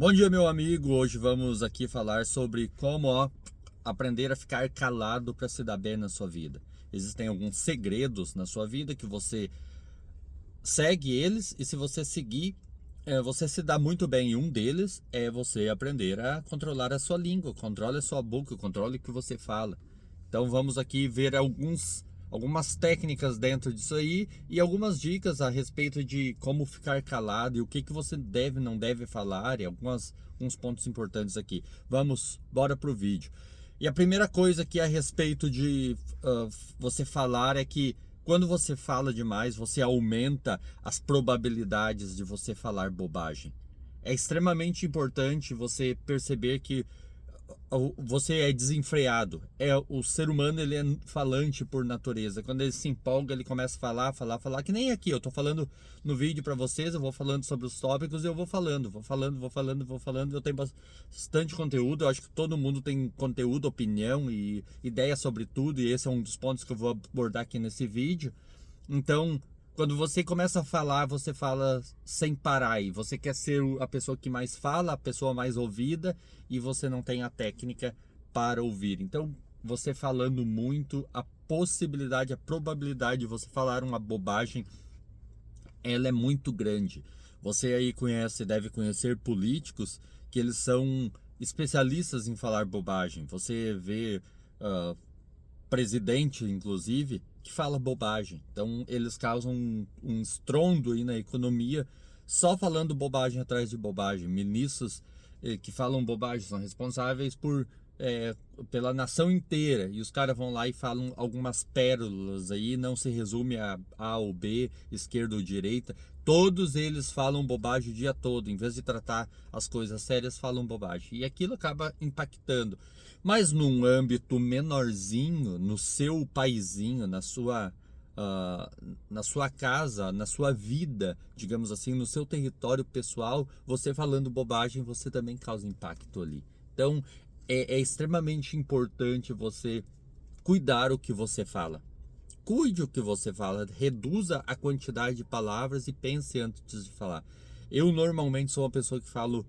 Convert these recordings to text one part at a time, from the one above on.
Bom dia, meu amigo. Hoje vamos aqui falar sobre como aprender a ficar calado para se dar bem na sua vida. Existem alguns segredos na sua vida que você segue eles e se você seguir, você se dá muito bem. E um deles é você aprender a controlar a sua língua, controle a sua boca, controle o que você fala. Então vamos aqui ver algumas técnicas dentro disso aí e algumas dicas a respeito de como ficar calado e o que você deve e não deve falar e alguns pontos importantes aqui. Bora pro vídeo. E a primeira coisa que é a respeito de você falar é que quando você fala demais, você aumenta as probabilidades de você falar bobagem. É extremamente importante você perceber que você é desenfreado. O ser humano, ele é falante por natureza. Quando ele se empolga, ele começa a falar, que nem aqui. Eu tô falando no vídeo para vocês, eu vou falando sobre os tópicos e eu vou falando. Eu tenho bastante conteúdo. Eu acho que todo mundo tem conteúdo, opinião e ideia sobre tudo, e esse é um dos pontos que eu vou abordar aqui nesse vídeo. Então, quando você começa a falar, você fala sem parar e você quer ser a pessoa que mais fala, a pessoa mais ouvida e você não tem a técnica para ouvir. Então, você falando muito, a possibilidade, a probabilidade de você falar uma bobagem, ela é muito grande. Você aí deve conhecer políticos que eles são especialistas em falar bobagem. Você vê presidente, inclusive, que fala bobagem. Então, eles causam um estrondo aí na economia só falando bobagem atrás de bobagem. Ministros que falam bobagem são responsáveis pela nação inteira. E os caras vão lá e falam algumas pérolas aí, não se resume a A ou B, esquerda ou direita. Todos eles falam bobagem o dia todo. Em vez de tratar as coisas sérias, falam bobagem. E aquilo acaba impactando. Mas num âmbito menorzinho, no seu paizinho, na sua casa, na sua vida, digamos assim, no seu território pessoal, você falando bobagem, você também causa impacto ali. Então, é extremamente importante você cuidar o que você fala. Cuide o que você fala, reduza a quantidade de palavras e pense antes de falar. Eu normalmente sou uma pessoa que falo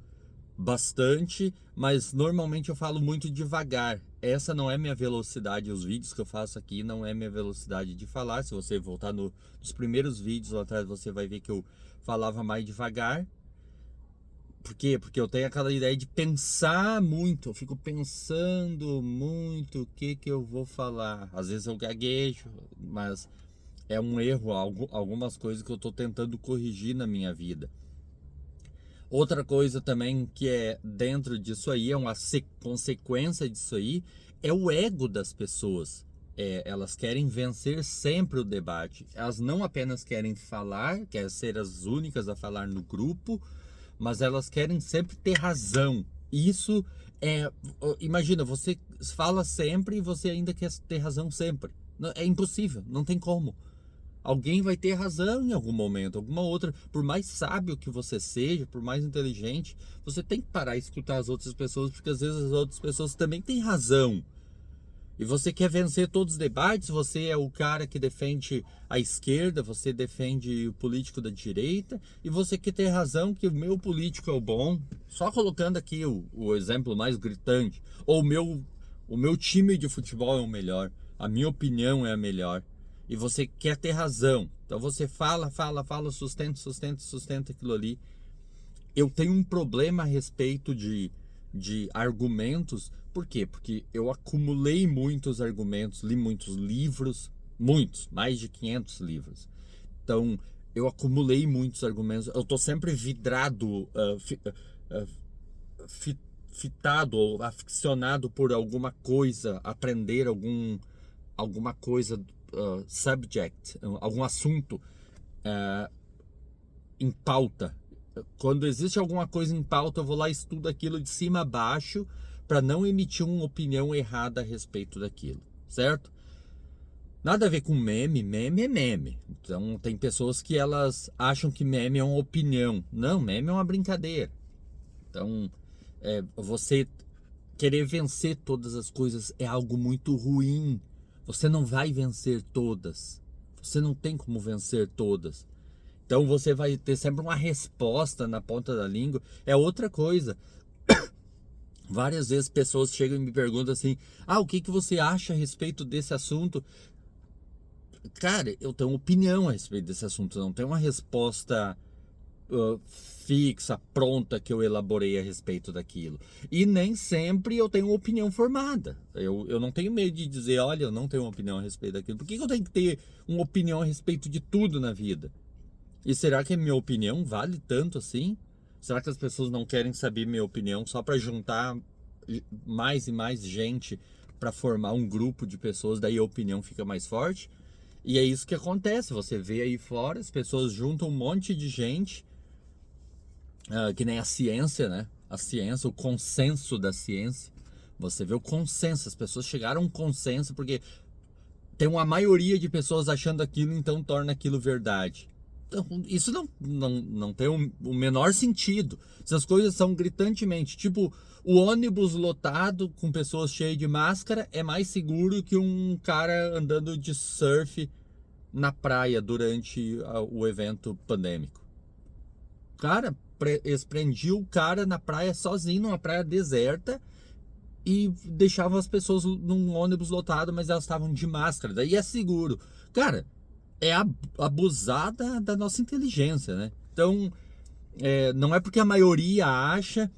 bastante, mas normalmente eu falo muito devagar. Essa não é minha velocidade. Os vídeos que eu faço aqui não é minha velocidade de falar. Se você voltar nos primeiros vídeos lá atrás, você vai ver que eu falava mais devagar. Por quê? Porque eu tenho aquela ideia de pensar muito. Eu fico pensando muito o que eu vou falar. Às vezes eu gaguejo, mas é um erro, algumas coisas que eu estou tentando corrigir na minha vida. Outra coisa também que é dentro disso aí, é uma consequência disso aí, é o ego das pessoas. Elas querem vencer sempre o debate. Elas não apenas querem falar, querem ser as únicas a falar no grupo, mas elas querem sempre ter razão. Isso imagina, você fala sempre e você ainda quer ter razão sempre. É impossível, não tem como. Alguém vai ter razão em algum momento, alguma outra. Por mais sábio que você seja, por mais inteligente, você tem que parar e escutar as outras pessoas, porque às vezes as outras pessoas também têm razão. E você quer vencer todos os debates, você é o cara que defende a esquerda, você defende o político da direita, e você quer ter razão que o meu político é o bom. Só colocando aqui o exemplo mais gritante. Ou o meu time de futebol é o melhor, a minha opinião é a melhor. E você quer ter razão. Então você fala, sustenta aquilo ali. Eu tenho um problema a respeito de argumentos. Por quê? Porque eu acumulei muitos argumentos, li muitos livros, muitos, mais de 500 livros. Então, eu acumulei muitos argumentos. Eu tô sempre vidrado, fitado ou aficionado por alguma coisa, aprender alguma coisa, subject, algum assunto em pauta. Quando existe alguma coisa em pauta, eu vou lá e estudo aquilo de cima a baixo para não emitir uma opinião errada a respeito daquilo, certo? Nada a ver com meme, meme é meme. Então tem pessoas que elas acham que meme é uma opinião. Não, meme é uma brincadeira. Então, você querer vencer todas as coisas é algo muito ruim. Você não vai vencer todas. Você não tem como vencer todas. Então você vai ter sempre uma resposta na ponta da língua. É outra coisa. Várias vezes pessoas chegam e me perguntam assim: ah, o que que você acha a respeito desse assunto? Cara, eu tenho opinião a respeito desse assunto, não tenho uma resposta fixa, pronta que eu elaborei a respeito daquilo. E nem sempre eu tenho uma opinião formada. Eu não tenho medo de dizer, olha, eu não tenho uma opinião a respeito daquilo. Por que eu tenho que ter uma opinião a respeito de tudo na vida? E será que a minha opinião vale tanto assim? Será que as pessoas não querem saber minha opinião só para juntar mais e mais gente para formar um grupo de pessoas, daí a opinião fica mais forte? E é isso que acontece, você vê aí fora, as pessoas juntam um monte de gente, que nem a ciência, né? A ciência, o consenso da ciência. Você vê o consenso, as pessoas chegaram a um consenso porque tem uma maioria de pessoas achando aquilo, então torna aquilo verdade. Então, isso não tem o menor sentido. Essas coisas são gritantemente. Tipo, o ônibus lotado com pessoas cheias de máscara é mais seguro que um cara andando de surf na praia durante o evento pandêmico. Cara, eles prendiam o cara na praia sozinho, numa praia deserta, e deixavam as pessoas num ônibus lotado, mas elas estavam de máscara. Daí é seguro. Cara, é abusar da nossa inteligência, né? Então, não é porque a maioria acha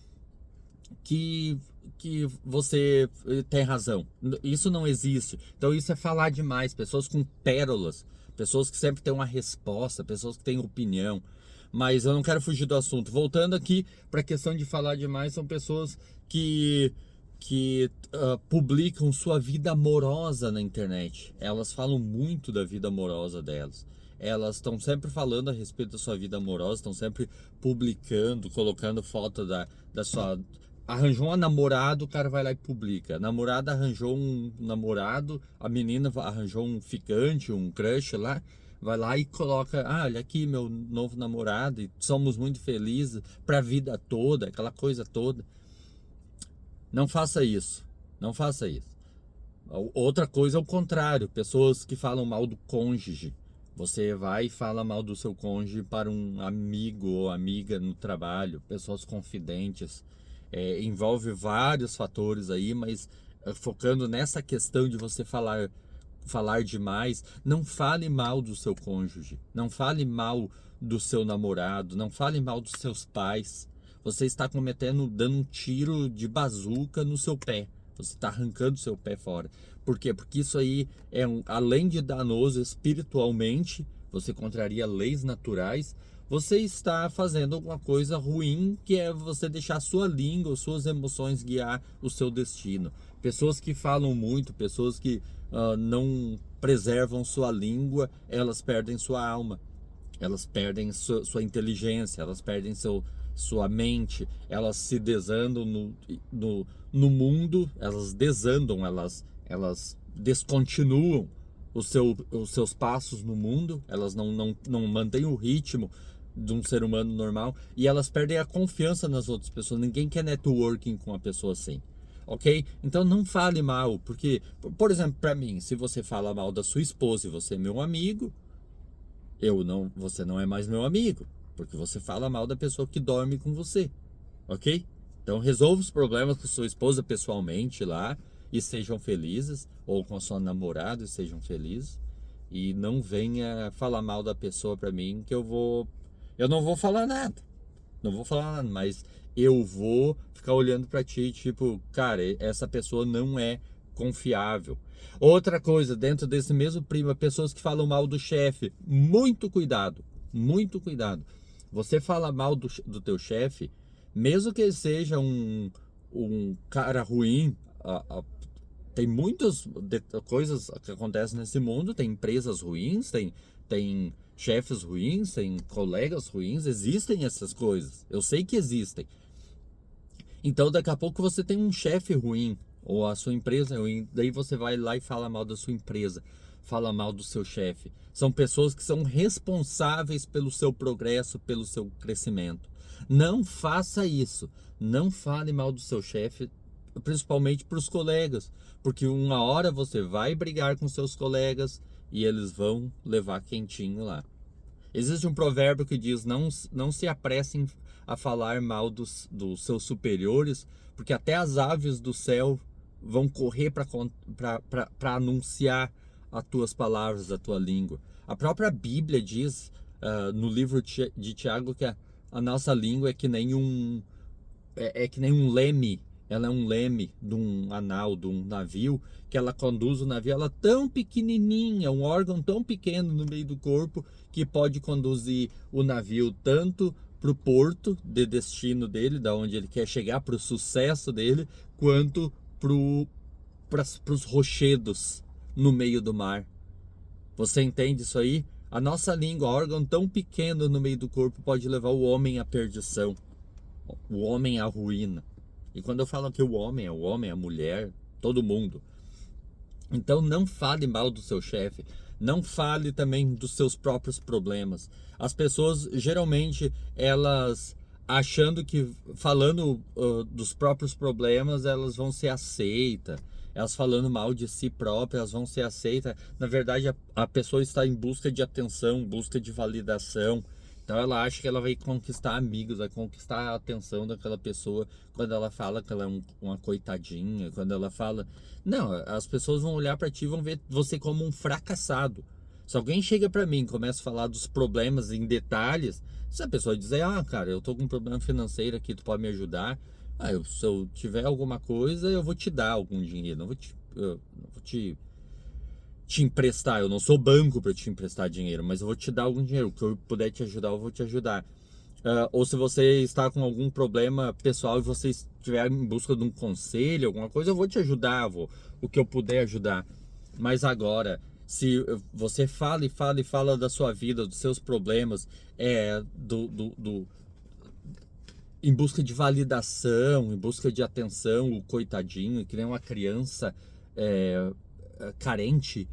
que, que você tem razão. Isso não existe. Então, isso é falar demais. Pessoas com pérolas, pessoas que sempre têm uma resposta, pessoas que têm opinião. Mas eu não quero fugir do assunto. Voltando aqui para a questão de falar demais, são pessoas que publicam sua vida amorosa na internet. Elas falam muito da vida amorosa delas. Elas estão sempre falando a respeito da sua vida amorosa, estão sempre publicando, colocando foto da sua. Arranjou um namorado, o cara vai lá e publica. A namorada arranjou um namorado, a menina arranjou um ficante, um crush lá, vai lá e coloca, ah, olha aqui meu novo namorado, e somos muito felizes para a vida toda, aquela coisa toda. Não faça isso. Não faça isso. Outra coisa é o contrário. Pessoas que falam mal do cônjuge. Você vai e fala mal do seu cônjuge para um amigo ou amiga no trabalho. Pessoas confidentes. Envolve vários fatores aí, mas focando nessa questão de você falar demais, não fale mal do seu cônjuge. Não fale mal do seu namorado. Não fale mal dos seus pais. Você está dando um tiro de bazuca no seu pé. Você está arrancando o seu pé fora. Por quê? Porque isso aí além de danoso espiritualmente, você contraria leis naturais, você está fazendo alguma coisa ruim, que é você deixar a sua língua, suas emoções guiar o seu destino. Pessoas que falam muito, pessoas que não preservam sua língua, elas perdem sua alma. Elas perdem sua inteligência, elas perdem sua mente, elas se desandam no mundo, elas desandam, elas descontinuam os seus passos no mundo, elas não mantêm o ritmo de um ser humano normal e elas perdem a confiança nas outras pessoas. Ninguém quer networking com uma pessoa assim. Ok? Então não fale mal, porque, por exemplo, para mim, se você fala mal da sua esposa e você é meu amigo, você não é mais meu amigo, porque você fala mal da pessoa que dorme com você, ok? Então resolva os problemas com sua esposa pessoalmente lá e sejam felizes, ou com a sua namorada e sejam felizes, e não venha falar mal da pessoa para mim que eu não vou falar nada, não vou falar nada, mas eu vou ficar olhando para ti, tipo, cara, essa pessoa não é confiável. Outra coisa, dentro desse mesmo prima, pessoas que falam mal do chefe, muito cuidado, muito cuidado. Você fala mal do teu chefe, mesmo que ele seja um cara ruim, tem muitas coisas que acontecem nesse mundo, tem empresas ruins, tem chefes ruins, tem colegas ruins, existem essas coisas, eu sei que existem. Então daqui a pouco você tem um chefe ruim, ou a sua empresa é ruim, daí você vai lá e fala mal da sua empresa, fala mal do seu chefe. São pessoas que são responsáveis pelo seu progresso, pelo seu crescimento. Não faça isso, não fale mal do seu chefe, principalmente para os colegas, porque uma hora você vai brigar com seus colegas e eles vão levar quentinho lá. Existe um provérbio que diz: não se apressem a falar mal dos seus superiores, porque até as aves do céu vão correr para anunciar as tuas palavras, a tua língua. A própria Bíblia diz, no livro de Tiago, que a nossa língua é que nem um leme. Ela é um leme de um anal, de um navio, que ela conduz o navio. Ela é tão pequenininha, um órgão tão pequeno no meio do corpo, que pode conduzir o navio tanto para o porto de destino dele, da onde ele quer chegar, para o sucesso dele, quanto para os rochedos no meio do mar. Você entende isso aí? A nossa língua, órgão tão pequeno no meio do corpo, pode levar o homem à perdição, o homem à ruína. E quando eu falo que o homem, a mulher, todo mundo. Então não fale mal do seu chefe. Não fale também dos seus próprios problemas. As pessoas, geralmente, elas achando que falando dos próprios problemas, elas vão ser aceitas. Elas falando mal de si próprias, elas vão ser aceitas. Na verdade, a pessoa está em busca de atenção, busca de validação. Então ela acha que ela vai conquistar amigos, vai conquistar a atenção daquela pessoa quando ela fala que ela é uma coitadinha, quando ela fala... Não, as pessoas vão olhar para ti e vão ver você como um fracassado. Se alguém chega para mim e começa a falar dos problemas em detalhes, se a pessoa dizer, cara, eu tô com um problema financeiro aqui, tu pode me ajudar? Se eu tiver alguma coisa, eu vou te dar algum dinheiro, não vou te emprestar, eu não sou banco para te emprestar dinheiro, mas eu vou te dar algum dinheiro, o que eu puder te ajudar, eu vou te ajudar. Ou se você está com algum problema pessoal e você estiver em busca de um conselho, alguma coisa, eu vou te ajudar, o que eu puder ajudar. Mas agora, se você fala da sua vida, dos seus problemas, em busca de validação, em busca de atenção, o coitadinho, que nem uma criança carente,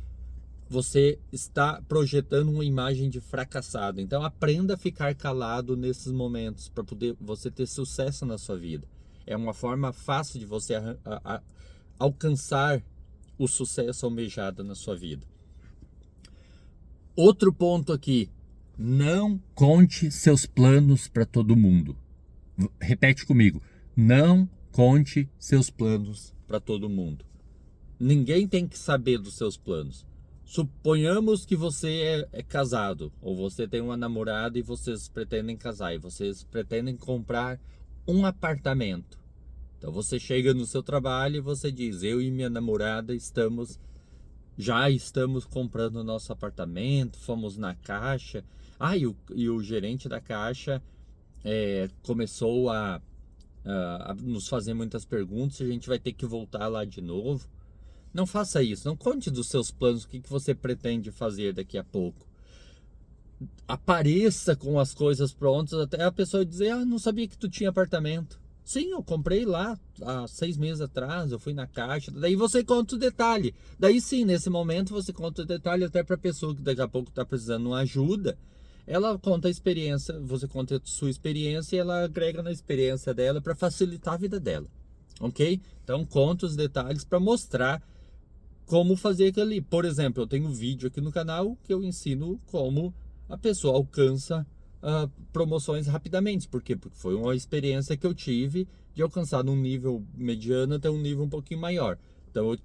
você está projetando uma imagem de fracassado. Então aprenda a ficar calado nesses momentos para poder você ter sucesso na sua vida. É uma forma fácil de você alcançar o sucesso almejado na sua vida. Outro ponto aqui: não conte seus planos para todo mundo. Repete comigo: não conte seus planos para todo mundo. Ninguém tem que saber dos seus planos. Suponhamos que você é casado, ou você tem uma namorada e vocês pretendem casar, e vocês pretendem comprar um apartamento. Então você chega no seu trabalho e você diz: eu e minha namorada já estamos comprando o nosso apartamento, fomos na Caixa. E o gerente da Caixa começou a nos fazer muitas perguntas, a gente vai ter que voltar lá de novo. Não faça isso, não conte dos seus planos, o que você pretende fazer daqui a pouco. Apareça com as coisas prontas, até a pessoa dizer: não sabia que tu tinha apartamento. Sim, eu comprei lá há 6 meses atrás, eu fui na Caixa. Daí você conta o detalhe. Daí sim, nesse momento você conta o detalhe até para a pessoa que daqui a pouco está precisando de uma ajuda. Ela conta a experiência, você conta a sua experiência e ela agrega na experiência dela para facilitar a vida dela. Ok? Então conta os detalhes para mostrar como fazer aquilo ali. Por exemplo, eu tenho um vídeo aqui no canal que eu ensino como a pessoa alcança promoções rapidamente. Por quê? Porque foi uma experiência que eu tive de alcançar num nível mediano até um nível um pouquinho maior. Então,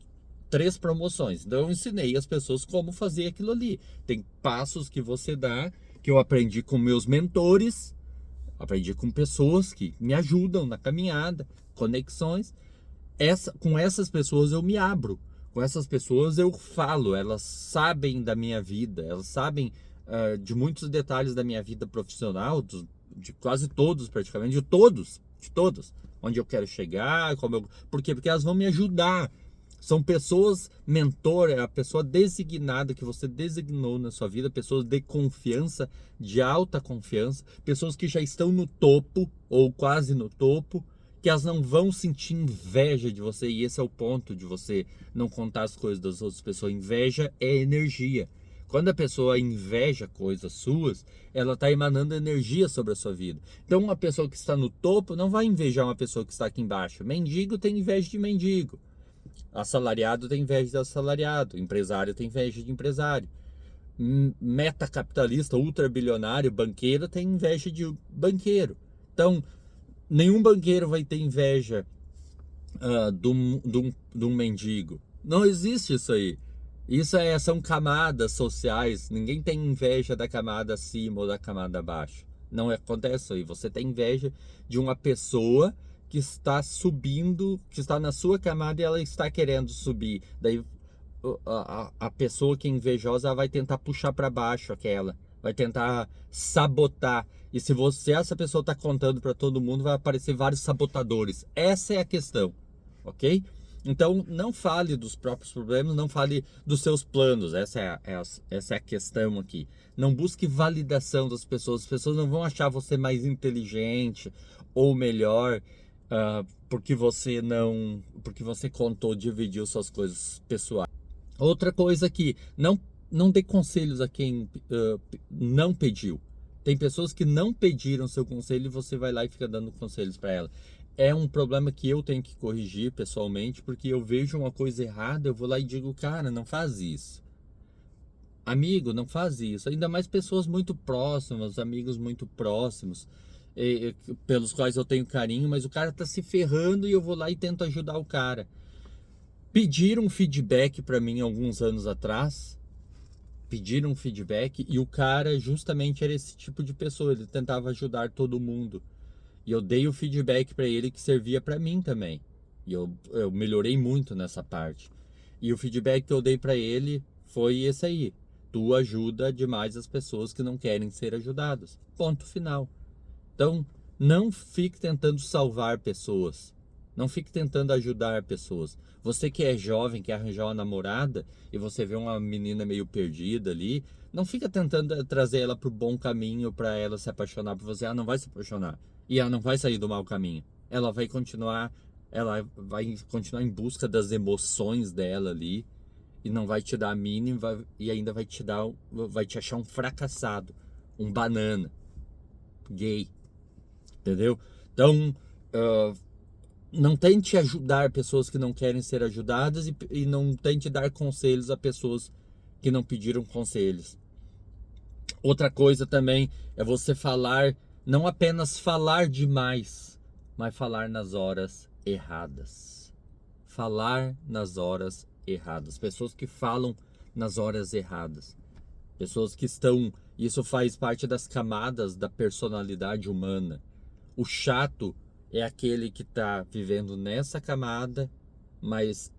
3 promoções. Então, eu ensinei as pessoas como fazer aquilo ali. Tem passos que você dá, que eu aprendi com meus mentores, aprendi com pessoas que me ajudam na caminhada, conexões. Com essas pessoas eu me abro. Com essas pessoas eu falo, elas sabem da minha vida, elas sabem de muitos detalhes da minha vida profissional, de quase todos praticamente, de todos, onde eu quero chegar, por quê? Porque elas vão me ajudar. São pessoas, mentor, é a pessoa designada que você designou na sua vida, pessoas de confiança, de alta confiança, pessoas que já estão no topo ou quase no topo, que elas não vão sentir inveja de você. E esse é o ponto de você não contar as coisas das outras pessoas. Inveja é energia. Quando a pessoa inveja coisas suas, ela está emanando energia sobre a sua vida. Então uma pessoa que está no topo não vai invejar uma pessoa que está aqui embaixo. Mendigo tem inveja de mendigo. Assalariado tem inveja de assalariado. Empresário tem inveja de empresário. metacapitalista, ultrabilionário, banqueiro, tem inveja de banqueiro. Então, nenhum banqueiro vai ter inveja de um mendigo. Não existe isso aí. São camadas sociais. Ninguém tem inveja da camada acima ou da camada abaixo. Não acontece isso aí. Você tem inveja de uma pessoa que está subindo, que está na sua camada e ela está querendo subir. Daí a pessoa que é invejosa vai tentar puxar para baixo aquela, vai tentar sabotar. E se essa pessoa está contando para todo mundo, vai aparecer vários sabotadores. Essa é a questão, ok? Então, não fale dos próprios problemas, não fale dos seus planos. Essa é a questão aqui. Não busque validação das pessoas. As pessoas não vão achar você mais inteligente ou melhor porque você contou, dividiu suas coisas pessoais. Outra coisa que não dê conselhos a quem não pediu. Tem pessoas que não pediram seu conselho e você vai lá e fica dando conselhos para ela. É um problema que eu tenho que corrigir pessoalmente, porque eu vejo uma coisa errada, eu vou lá e digo, cara, não faz isso. Amigo, não faz isso. Ainda mais pessoas muito próximas, amigos muito próximos, pelos quais eu tenho carinho, mas o cara tá se ferrando e eu vou lá e tento ajudar o cara. Pediram um feedback para mim alguns anos atrás. Pediram um feedback e o cara justamente era esse tipo de pessoa. Ele tentava ajudar todo mundo. E eu dei o feedback para ele que servia para mim também. E eu melhorei muito nessa parte. E o feedback que eu dei para ele foi esse aí. Tu ajuda demais as pessoas que não querem ser ajudadas. Ponto final. Então, não fique tentando salvar pessoas. Não fique tentando ajudar pessoas. Você que é jovem, quer arranjar uma namorada e você vê uma menina meio perdida ali, não fica tentando trazer ela para o bom caminho para ela se apaixonar por você. Ela não vai se apaixonar e ela não vai sair do mau caminho. Ela vai continuar em busca das emoções dela ali e não vai te dar a mínima e ainda vai te achar um fracassado, um banana, gay, entendeu? Então, não tente ajudar pessoas que não querem ser ajudadas e não tente dar conselhos a pessoas que não pediram conselhos. Outra coisa também é você não apenas falar demais, mas falar nas horas erradas. Falar nas horas erradas. Pessoas que falam nas horas erradas. Pessoas que isso faz parte das camadas da personalidade humana. O chato é aquele que está vivendo nessa camada, mas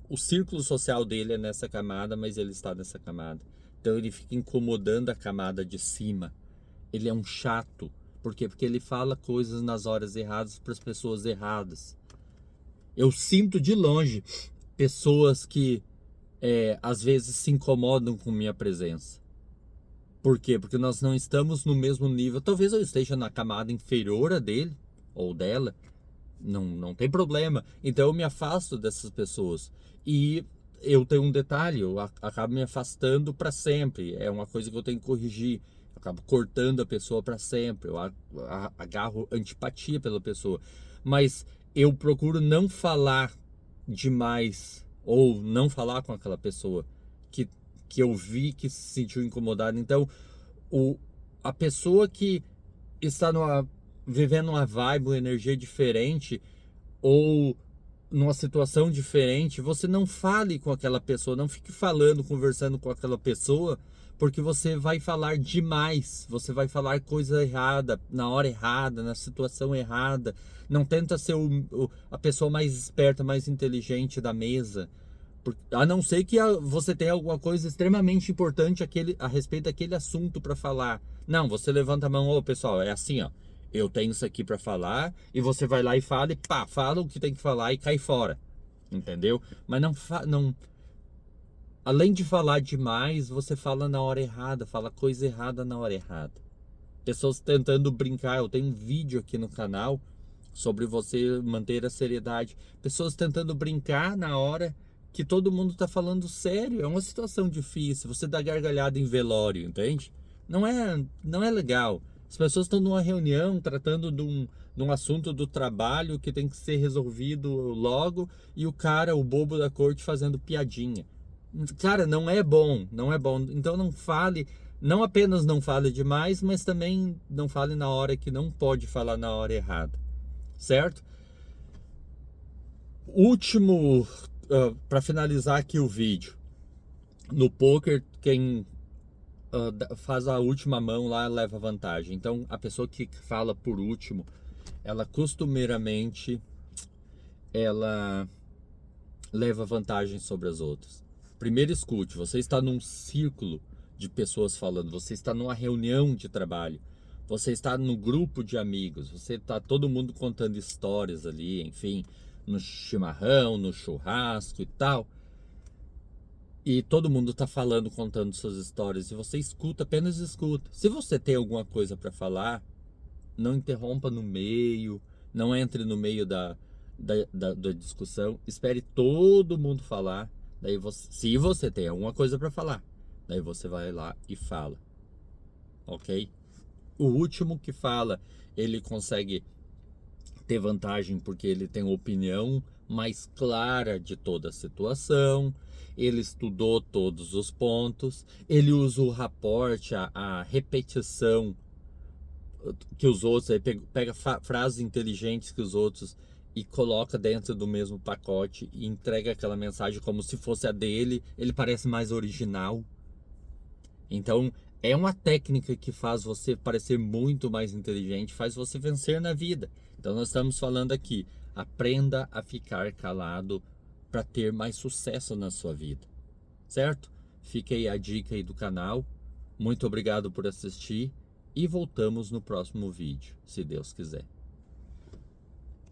o círculo social dele é nessa camada, mas ele está nessa camada. Então ele fica incomodando a camada de cima. Ele é um chato. Por quê? Porque ele fala coisas nas horas erradas para as pessoas erradas. Eu sinto de longe pessoas que às vezes se incomodam com minha presença. Por quê? Porque nós não estamos no mesmo nível. Talvez eu esteja na camada inferior a dele ou dela. Não tem problema. Então eu me afasto dessas pessoas. E eu tenho um detalhe, eu acabo me afastando para sempre. É uma coisa que eu tenho que corrigir. Eu acabo cortando a pessoa para sempre. Eu agarro antipatia pela pessoa. Mas eu procuro não falar demais ou não falar com aquela pessoa que eu vi que se sentiu incomodada. Então, a pessoa que está vivendo uma vibe, uma energia diferente ou numa situação diferente, você não fale com aquela pessoa, não fique conversando com aquela pessoa, porque você vai falar demais, você vai falar coisa errada, na hora errada, na situação errada. Não tenta ser a pessoa mais esperta, mais inteligente da mesa. A não ser que você tenha alguma coisa extremamente importante a respeito daquele assunto para falar. Não, você levanta a mão, ô pessoal, é assim, ó. Eu tenho isso aqui para falar, e você vai lá e fala, e pá, fala o que tem que falar e cai fora. Entendeu? Mas não. Além de falar demais, você fala na hora errada, fala coisa errada na hora errada. Pessoas tentando brincar. Eu tenho um vídeo aqui no canal sobre você manter a seriedade. Pessoas tentando brincar na hora que todo mundo tá falando sério. É uma situação difícil. Você dá gargalhada em velório, entende? Não é legal. As pessoas estão numa reunião tratando de um assunto do trabalho que tem que ser resolvido logo, e o bobo da corte, fazendo piadinha. Cara, não é bom, não é bom. Então não fale, não apenas não fale demais, mas também não fale na hora que não pode falar na hora errada, certo? Último, para finalizar aqui o vídeo. No poker, quem faz a última mão lá leva vantagem. Então, a pessoa que fala por último, ela costumeiramente ela leva vantagem sobre as outras. Primeiro escute, você está num círculo de pessoas falando, você está numa reunião de trabalho, você está no grupo de amigos, você está todo mundo contando histórias ali, enfim, no chimarrão, no churrasco e tal. E todo mundo está falando, contando suas histórias, e você escuta, apenas escuta. Se você tem alguma coisa para falar, não interrompa no meio, não entre no meio da discussão, espere todo mundo falar. Daí você, se você tem alguma coisa para falar, daí você vai lá e fala, ok? O último que fala, ele consegue ter vantagem porque ele tem opinião mais clara de toda a situação, ele estudou todos os pontos, ele usa o raporte, a repetição que os outros, aí pega frases inteligentes que os outros e coloca dentro do mesmo pacote e entrega aquela mensagem como se fosse a dele, ele parece mais original. Então, é uma técnica que faz você parecer muito mais inteligente, faz você vencer na vida. Então, nós estamos falando aqui, aprenda a ficar calado para ter mais sucesso na sua vida, certo? Fica aí a dica aí do canal. Muito obrigado por assistir e voltamos no próximo vídeo, se Deus quiser.